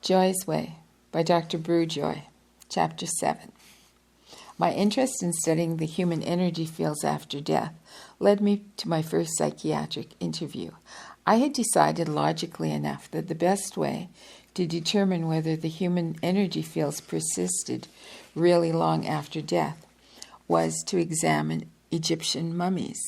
Joy's Way by Dr. Brugh Joy, Chapter 7. My interest in studying the human energy fields after death led me to my first psychiatric interview. I had decided logically enough that the best way to determine whether the human energy fields persisted really long after death was to examine Egyptian mummies.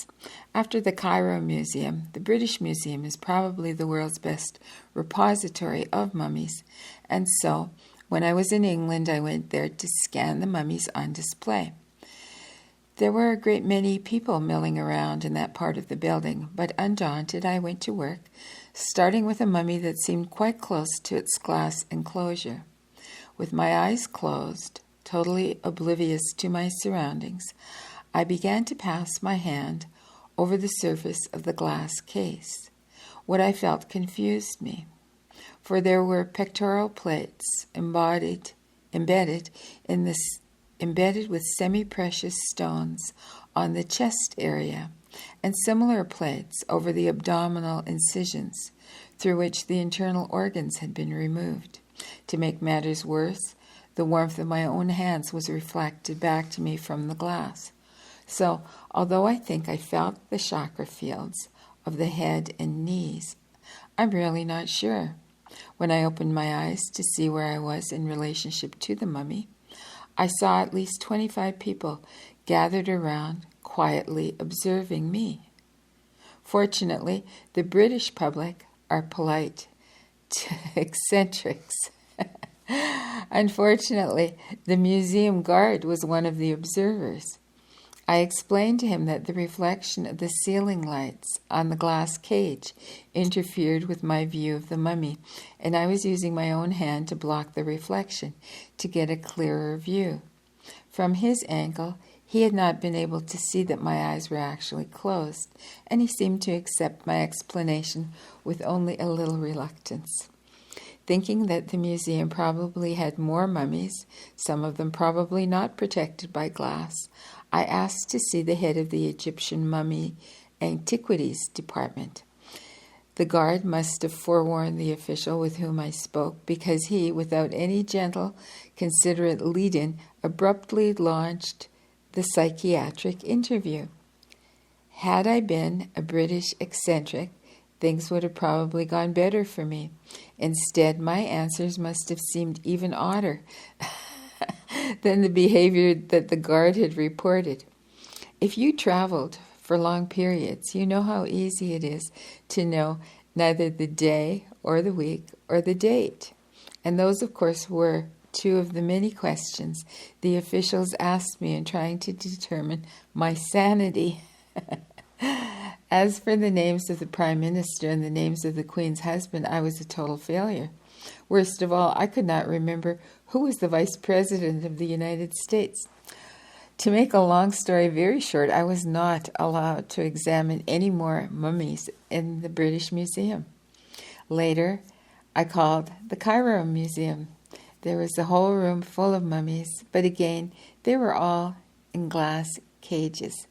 After the Cairo Museum, the British Museum is probably the world's best repository of mummies, and so when I was in England, I went there to scan the mummies on display. There were a great many people milling around in that part of the building, but undaunted, I went to work, starting with a mummy that seemed quite close to its glass enclosure. With my eyes closed, totally oblivious to my surroundings, I began to pass my hand over the surface of the glass case. What I felt confused me, for there were pectoral plates embedded with semi-precious stones on the chest area, and similar plates over the abdominal incisions, through which the internal organs had been removed. To make matters worse, the warmth of my own hands was reflected back to me from the glass. So, although I think I felt the chakra fields of the head and knees, I'm really not sure. When I opened my eyes to see where I was in relationship to the mummy, I saw at least 25 people gathered around, quietly observing me. Fortunately, the British public are polite to eccentrics. Unfortunately, the museum guard was one of the observers. I explained to him that the reflection of the ceiling lights on the glass cage interfered with my view of the mummy, and I was using my own hand to block the reflection to get a clearer view. From his angle, he had not been able to see that my eyes were actually closed, and he seemed to accept my explanation with only a little reluctance. Thinking that the museum probably had more mummies, some of them probably not protected by glass, I asked to see the head of the Egyptian Mummy Antiquities Department. The guard must have forewarned the official with whom I spoke, because he, without any gentle, considerate lead-in, abruptly launched the psychiatric interview. Had I been a British eccentric, things would have probably gone better for me. Instead, my answers must have seemed even odder than the behavior that the guard had reported. If you traveled for long periods, you know how easy it is to know neither the day or the week or the date. And those, of course, were two of the many questions the officials asked me in trying to determine my sanity. As for the names of the Prime Minister and the names of the Queen's husband, I was a total failure. Worst of all, I could not remember who was the Vice President of the United States. To make a long story very short, I was not allowed to examine any more mummies in the British Museum. Later, I called the Cairo Museum. There was a whole room full of mummies, but again, they were all in glass cases.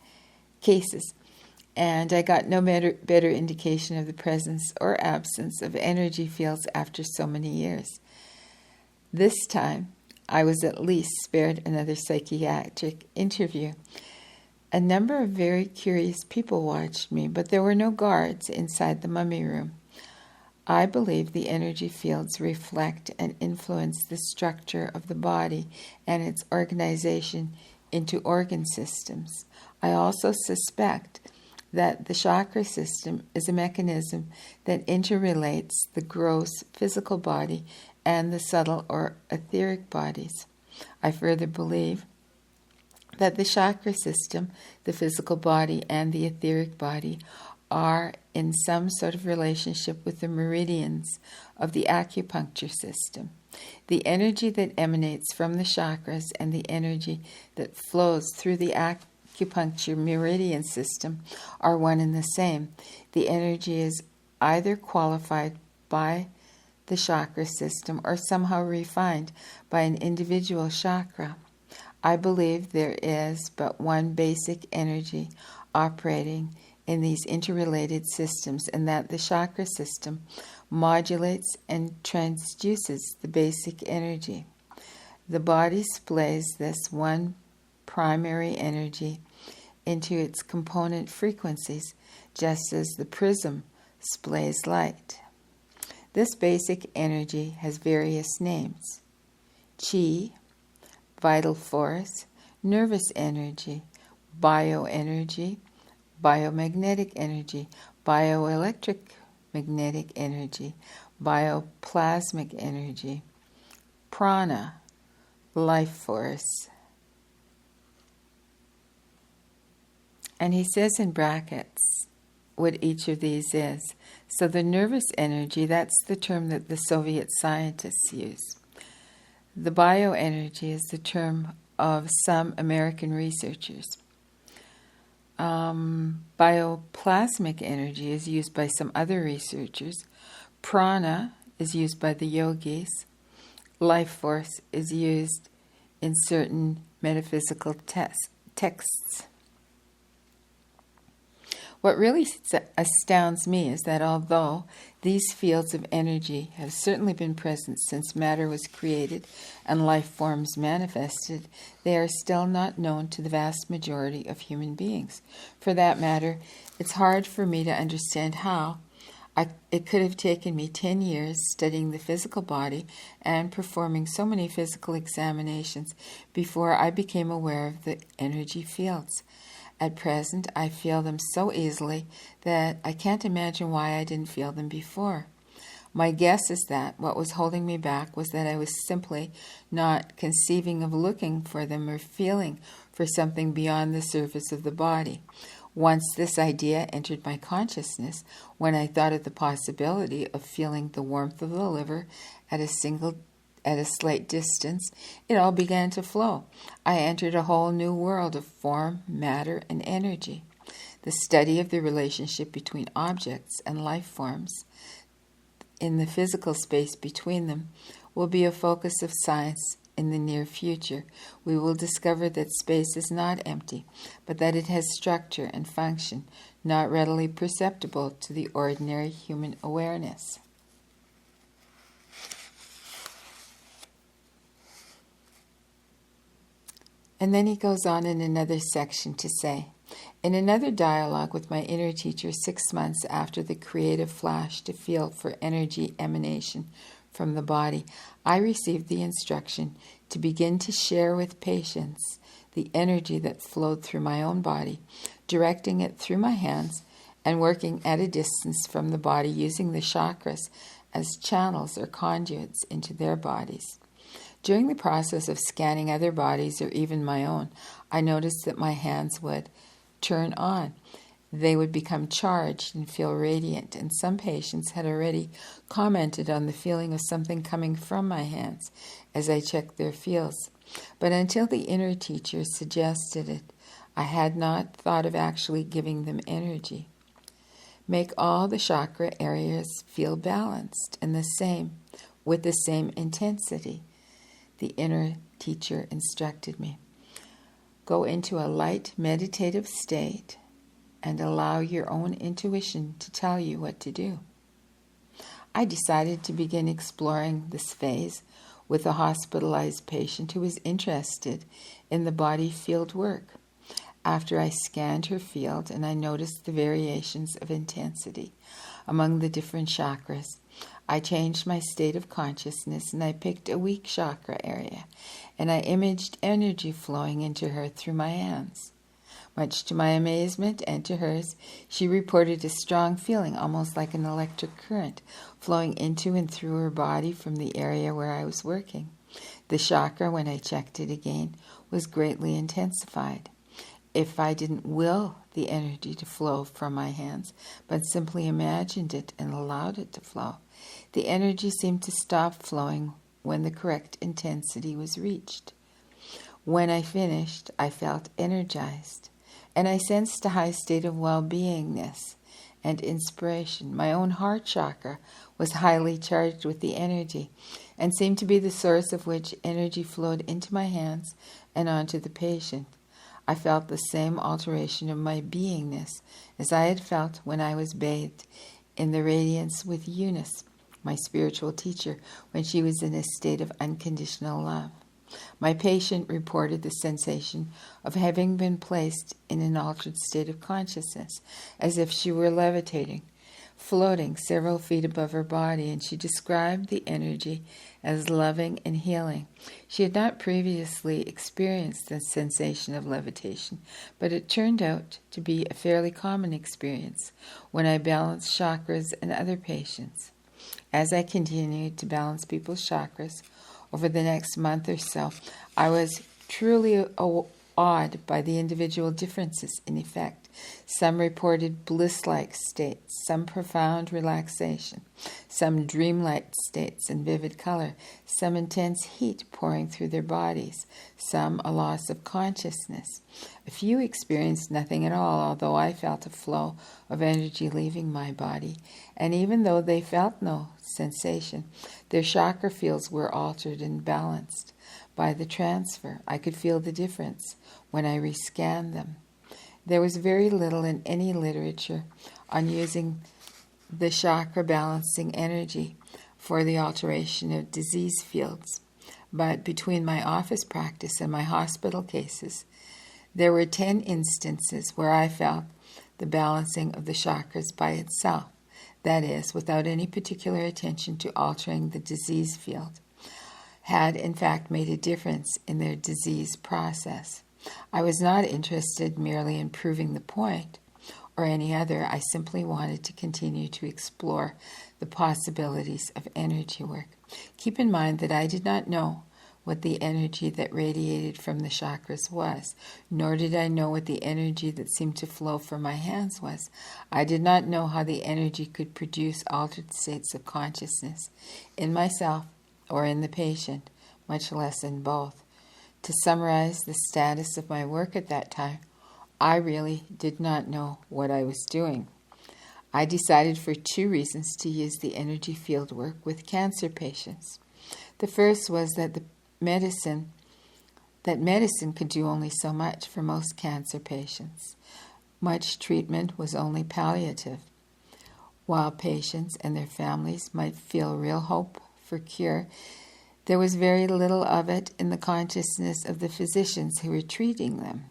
And I got no better indication of the presence or absence of energy fields after so many years. This time, I was at least spared another psychiatric interview. A number of very curious people watched me, but there were no guards inside the mummy room. I believe the energy fields reflect and influence the structure of the body and its organization into organ systems. I also suspect that the chakra system is a mechanism that interrelates the gross physical body and the subtle or etheric bodies. I further believe that the chakra system, the physical body, and the etheric body are in some sort of relationship with the meridians of the acupuncture system. The energy that emanates from the chakras and the energy that flows through the acupuncture meridian system are one and the same. The energy is either qualified by the chakra system or somehow refined by an individual chakra. I believe there is but one basic energy operating in these interrelated systems, and that the chakra system modulates and transduces the basic energy. The body splays this one primary energy into its component frequencies, just as the prism splays light. This basic energy has various names: chi, vital force, nervous energy, bioenergy, biomagnetic energy, bioelectric magnetic energy, bioplasmic energy, prana, life force. And he says in brackets what each of these is. So the nervous energy, that's the term that the Soviet scientists use. The bioenergy is the term of some American researchers. Bioplasmic energy is used by some other researchers. Prana is used by the yogis. Life force is used in certain metaphysical texts. What really astounds me is that although these fields of energy have certainly been present since matter was created and life forms manifested, they are still not known to the vast majority of human beings. For that matter, it's hard for me to understand how it could have taken me 10 years studying the physical body and performing so many physical examinations before I became aware of the energy fields. At present, I feel them so easily that I can't imagine why I didn't feel them before. My guess is that what was holding me back was that I was simply not conceiving of looking for them or feeling for something beyond the surface of the body. Once this idea entered my consciousness, when I thought of the possibility of feeling the warmth of the liver at a slight distance, it all began to flow. I entered a whole new world of form, matter, and energy. The study of the relationship between objects and life forms in the physical space between them will be a focus of science in the near future. We will discover that space is not empty, but that it has structure and function, not readily perceptible to the ordinary human awareness. And then he goes on in another section to say, in another dialogue with my inner teacher 6 months after the creative flash to feel for energy emanation from the body, I received the instruction to begin to share with patience the energy that flowed through my own body, directing it through my hands and working at a distance from the body using the chakras as channels or conduits into their bodies. During the process of scanning other bodies or even my own, I noticed that my hands would turn on. They would become charged and feel radiant, and some patients had already commented on the feeling of something coming from my hands as I checked their fields. But until the inner teacher suggested it, I had not thought of actually giving them energy. Make all the chakra areas feel balanced and the same, with the same intensity. The inner teacher instructed me. Go into a light meditative state and allow your own intuition to tell you what to do. I decided to begin exploring this phase with a hospitalized patient who was interested in the body field work. After I scanned her field and I noticed the variations of intensity among the different chakras, I changed my state of consciousness and I picked a weak chakra area and I imaged energy flowing into her through my hands. Much to my amazement and to hers, she reported a strong feeling, almost like an electric current, flowing into and through her body from the area where I was working. The chakra, when I checked it again, was greatly intensified. If I didn't will the energy to flow from my hands, but simply imagined it and allowed it to flow, the energy seemed to stop flowing when the correct intensity was reached. When I finished, I felt energized, and I sensed a high state of well-beingness and inspiration. My own heart chakra was highly charged with the energy and seemed to be the source of which energy flowed into my hands and onto the patient. I felt the same alteration of my beingness as I had felt when I was bathed in the radiance with Eunice my spiritual teacher, when she was in a state of unconditional love. My patient reported the sensation of having been placed in an altered state of consciousness, as if she were levitating, floating several feet above her body, and she described the energy as loving and healing. She had not previously experienced the sensation of levitation, but it turned out to be a fairly common experience when I balanced chakras in other patients. As I continued to balance people's chakras over the next month or so, I was truly awed by the individual differences in effect. Some reported bliss-like states, some profound relaxation, some dreamlike states and vivid color, some intense heat pouring through their bodies, some a loss of consciousness. A few experienced nothing at all, although I felt a flow of energy leaving my body. And even though they felt no sensation, their chakra fields were altered and balanced by the transfer. I could feel the difference when I rescanned them. There was very little in any literature on using the chakra balancing energy for the alteration of disease fields. But between my office practice and my hospital cases, there were 10 instances where I felt the balancing of the chakras by itself, that is, without any particular attention to altering the disease field, had in fact made a difference in their disease process. I was not interested merely in proving the point or any other. I simply wanted to continue to explore the possibilities of energy work. Keep in mind that I did not know what the energy that radiated from the chakras was, nor did I know what the energy that seemed to flow from my hands was. I did not know how the energy could produce altered states of consciousness in myself or in the patient, much less in both. To summarize the status of my work at that time, I really did not know what I was doing. I decided for 2 reasons to use the energy field work with cancer patients. The first was that medicine could do only so much for most cancer patients. Much treatment was only palliative. While patients and their families might feel real hope for cure, there was very little of it in the consciousness of the physicians who were treating them.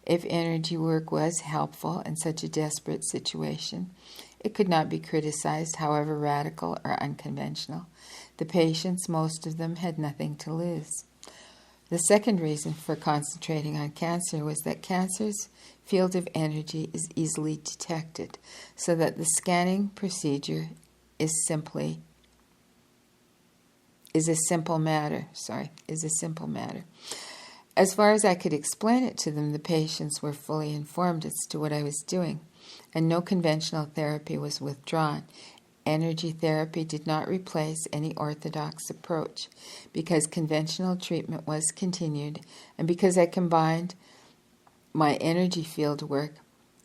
If energy work was helpful in such a desperate situation, it could not be criticized, however radical or unconventional. The patients, most of them, had nothing to lose. The second reason for concentrating on cancer was that cancer's field of energy is easily detected, so that the scanning procedure is a simple matter. As far as I could explain it to them, the patients were fully informed as to what I was doing, and no conventional therapy was withdrawn. Energy therapy did not replace any orthodox approach, because conventional treatment was continued, and because I combined my energy field work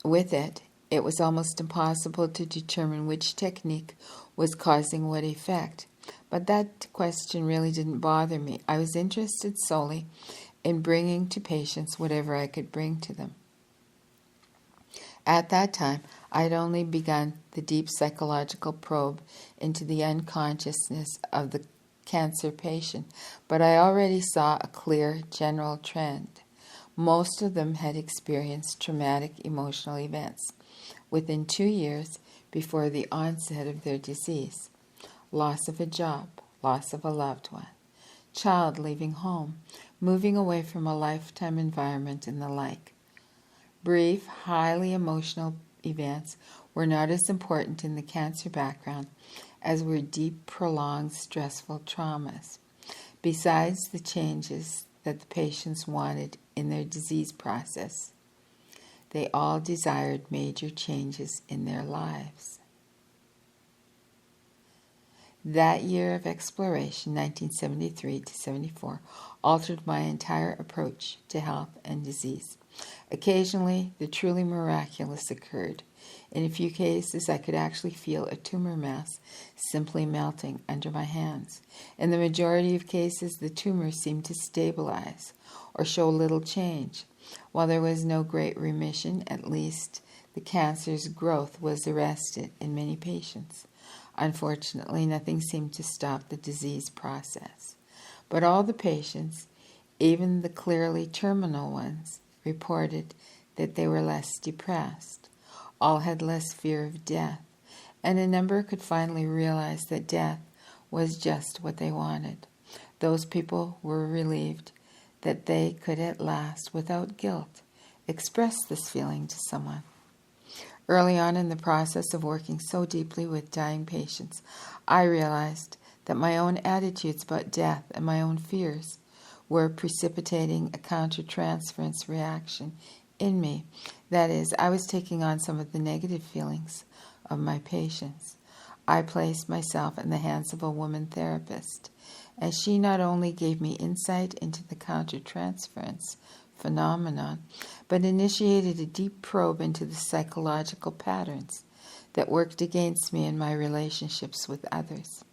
with it, it was almost impossible to determine which technique was causing what effect. But that question really didn't bother me. I was interested solely in bringing to patients whatever I could bring to them. At that time, I had only begun the deep psychological probe into the unconsciousness of the cancer patient, but I already saw a clear general trend. Most of them had experienced traumatic emotional events within 2 years before the onset of their disease. Loss of a job, loss of a loved one, child leaving home, moving away from a lifetime environment, and the like. Brief, highly emotional events were not as important in the cancer background as were deep, prolonged, stressful traumas. Besides the changes that the patients wanted in their disease process, they all desired major changes in their lives. That year of exploration, 1973 to 74, altered my entire approach to health and disease. Occasionally, the truly miraculous occurred. In a few cases, I could actually feel a tumor mass simply melting under my hands. In the majority of cases, the tumor seemed to stabilize or show little change. While there was no great remission, at least the cancer's growth was arrested in many patients. Unfortunately, nothing seemed to stop the disease process. But all the patients, even the clearly terminal ones, reported that they were less depressed. All had less fear of death, and a number could finally realize that death was just what they wanted. Those people were relieved that they could at last, without guilt, express this feeling to someone. Early on in the process of working so deeply with dying patients, I realized that my own attitudes about death and my own fears were precipitating a countertransference reaction in me. That is, I was taking on some of the negative feelings of my patients. I placed myself in the hands of a woman therapist, as she not only gave me insight into the countertransference phenomenon, but initiated a deep probe into the psychological patterns that worked against me in my relationships with others.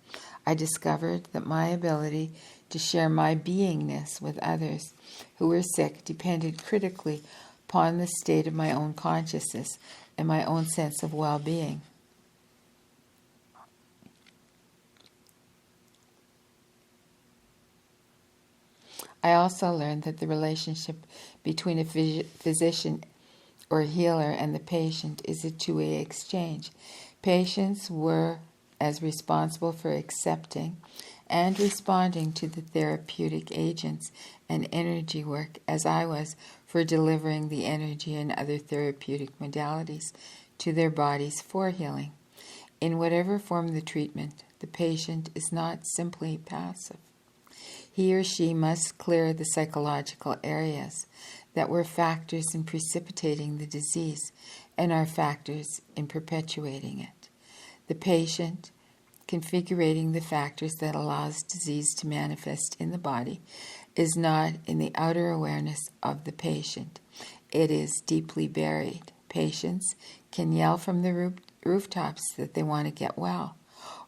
I discovered that my ability to share my beingness with others who were sick depended critically upon the state of my own consciousness and my own sense of well-being. I also learned that the relationship between a physician or healer and the patient is a two-way exchange. Patients were as responsible for accepting and responding to the therapeutic agents and energy work as I was for delivering the energy and other therapeutic modalities to their bodies for healing. In whatever form the treatment, the patient is not simply passive. He or she must clear the psychological areas that were factors in precipitating the disease and are factors in perpetuating it. The patient, configuring the factors that allows disease to manifest in the body, is not in the outer awareness of the patient. It is deeply buried. Patients can yell from the rooftops that they want to get well,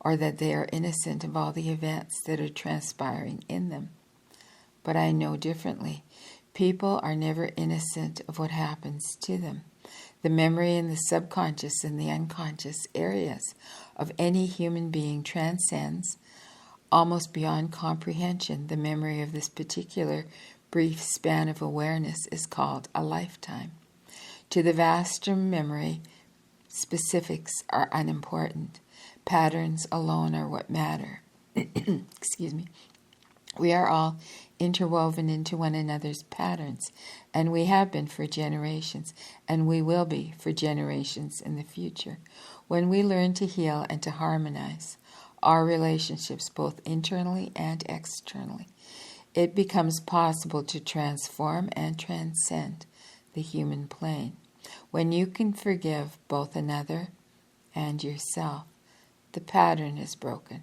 or that they are innocent of all the events that are transpiring in them. But I know differently. People are never innocent of what happens to them. The memory in the subconscious and the unconscious areas of any human being transcends, almost beyond comprehension. The memory of this particular brief span of awareness is called a lifetime. To the vaster memory, specifics are unimportant. Patterns alone are what matter. Excuse me. We are all interwoven into one another's patterns, and we have been for generations, and we will be for generations in the future. When we learn to heal and to harmonize our relationships both internally and externally, it becomes possible to transform and transcend the human plane. When you can forgive both another and yourself, the pattern is broken,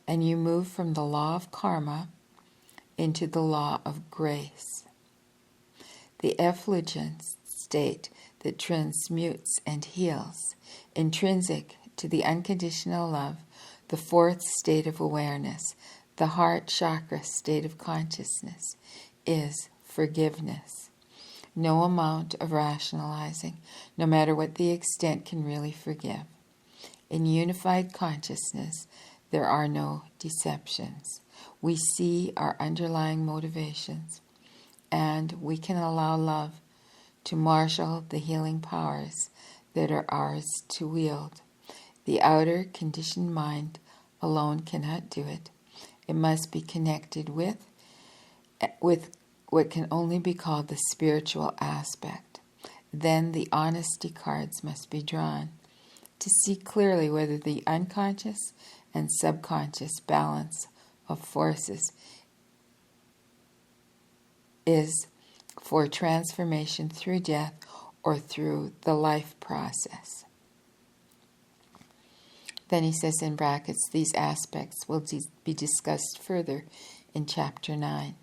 and you move from the law of karma into the law of grace. The effulgent state that transmutes and heals, intrinsic to the unconditional love, the fourth state of awareness, the heart chakra state of consciousness, is forgiveness. No amount of rationalizing, no matter what the extent, can really forgive. In unified consciousness, there are no deceptions. We see our underlying motivations, and we can allow love to marshal the healing powers that are ours to wield. The outer conditioned mind alone cannot do it. It must be connected with what can only be called the spiritual aspect. Then the honesty cards must be drawn to see clearly whether the unconscious and subconscious balance of forces is for transformation through death or through the life process. Then he says in brackets, these aspects will be discussed further in Chapter 9.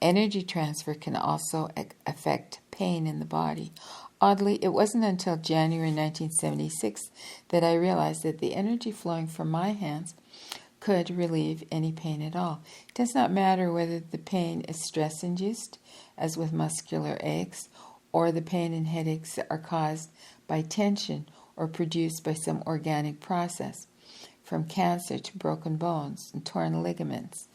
Energy transfer can also affect pain in the body. Oddly, it wasn't until January 1976 that I realized that the energy flowing from my hands could relieve any pain at all. It does not matter whether the pain is stress-induced, as with muscular aches, or the pain and headaches that are caused by tension or produced by some organic process. from cancer to broken bones and torn ligaments,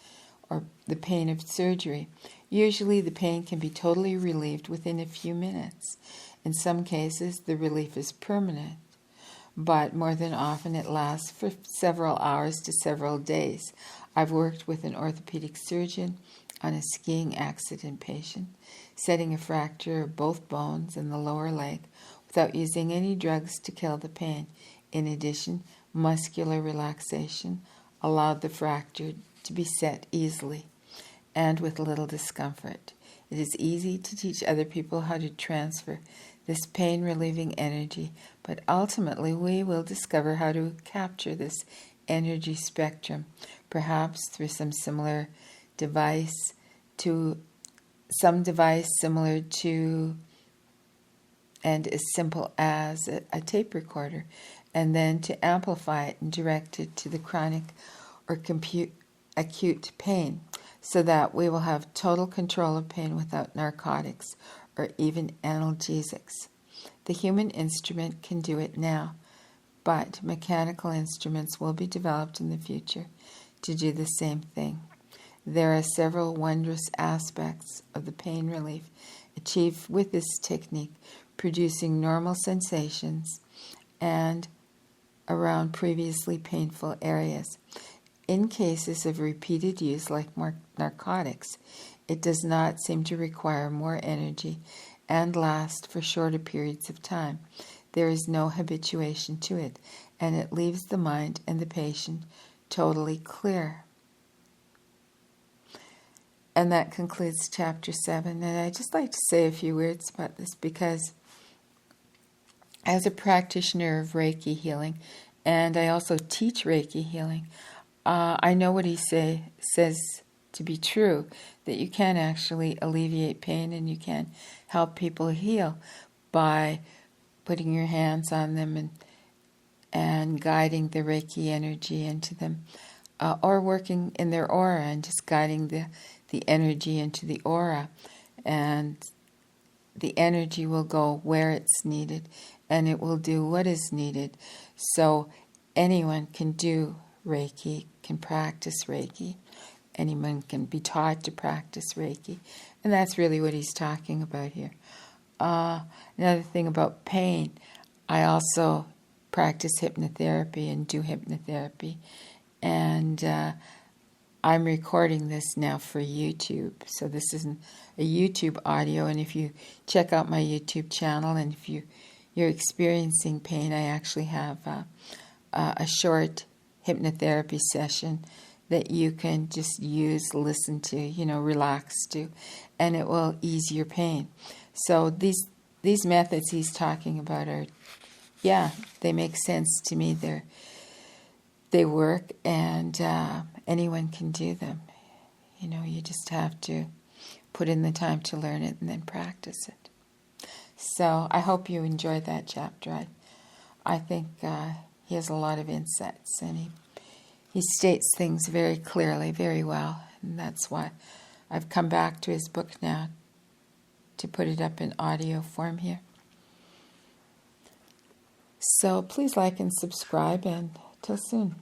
or the pain of surgery. Usually the pain can be totally relieved within a few minutes. In some cases, the relief is permanent, but more than often it lasts for several hours to several days. I've worked with an orthopedic surgeon on a skiing accident patient, setting a fracture of both bones in the lower leg without using any drugs to kill the pain. In addition, muscular relaxation allowed the fracture to be set easily and with little discomfort. It is easy to teach other people how to transfer this pain-relieving energy, but ultimately we will discover how to capture this energy spectrum, perhaps through some device similar to and as simple as a tape recorder, and then to amplify it and direct it to the chronic or acute pain, so that we will have total control of pain without narcotics or even analgesics. The human instrument can do it now, but mechanical instruments will be developed in the future to do the same thing. There are several wondrous aspects of the pain relief achieved with this technique, producing normal sensations and around previously painful areas. In cases of repeated use, like narcotics, it does not seem to require more energy and last for shorter periods of time. There is no habituation to it, and it leaves the mind and the patient totally clear. And that concludes Chapter 7. And I'd just like to say a few words about this, because as a practitioner of Reiki healing, and I also teach Reiki healing, I know what he says to be true, that you can actually alleviate pain and you can help people heal by putting your hands on them and guiding the Reiki energy into them, or working in their aura and just guiding the energy into the aura, and the energy will go where it's needed and it will do what is needed. So anyone can do Reiki, can practice Reiki. Anyone can be taught to practice Reiki. And that's really what he's talking about here. Another thing about pain, I also practice hypnotherapy and do hypnotherapy. And I'm recording this now for YouTube. So this isn't a YouTube audio. And if you check out my YouTube channel, and if you're experiencing pain, I actually have a short hypnotherapy session that you can just listen to, relax to, and it will ease your pain. So these methods he's talking about they make sense to me. They work, and anyone can do them. You just have to put in the time to learn it and then practice it. So I hope you enjoyed that chapter. I think he has a lot of insights, and he states things very clearly, very well, and that's why I've come back to his book now to put it up in audio form here. So please like and subscribe, and till soon.